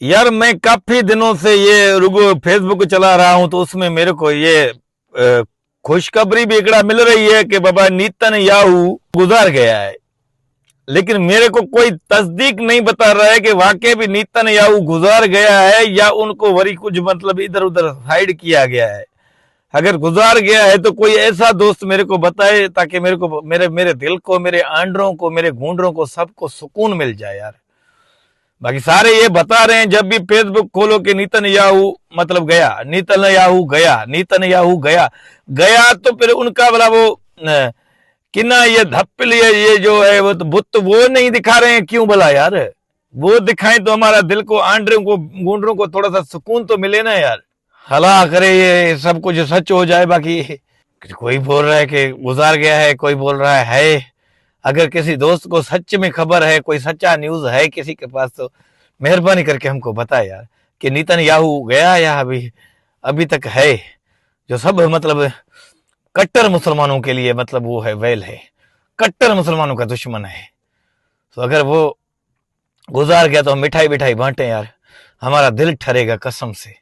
यार मैं काफी दिनों से ये रुगो फेसबुक चला रहा हूं, तो उसमें मेरे को ये खुशखबरी भी एकड़ा मिल रही है कि बाबा नीतन याहू गुजार गया है। लेकिन मेरे को कोई तस्दीक नहीं बता रहा है कि वाकई भी नीतन याहू गुजार गया है या उनको वरी कुछ मतलब इधर उधर हाइड किया गया है। अगर गुजार गया है तो कोई ऐसा दोस्त मेरे को बताए, ताकि मेरे को मेरे मेरे दिल को, मेरे आंडरों को, मेरे गूंडरों को, सबको सुकून मिल जाए यार। बाकी सारे ये बता रहे हैं जब भी फेसबुक खोलो कि नीतन याहू मतलब गया, नीतन याहू गया, नीतन याहू गया। गया तो फिर उनका वाला वो किना ये धप्पिल ये जो है वो तो बुत वो नहीं दिखा रहे हैं क्यों भला यार? वो दिखाएं तो हमारा दिल को, आंडरों को, गूंडरों को थोड़ा सा सुकून तो मिले ना यार। हला करे ये सब कुछ सच हो जाए। बाकी कोई बोल रहा है कि गुजार गया है, कोई बोल रहा है। अगर किसी दोस्त को सच में खबर है, कोई सच्चा न्यूज है किसी के पास, तो मेहरबानी करके हमको बताए यार कि नीतन याहू गया या अभी अभी तक है। जो सब मतलब कट्टर मुसलमानों के लिए मतलब वो है, वेल है, कट्टर मुसलमानों का दुश्मन है। तो अगर वो गुजार गया तो हम मिठाई बिठाई बांटे यार, हमारा दिल ठरेगा कसम से।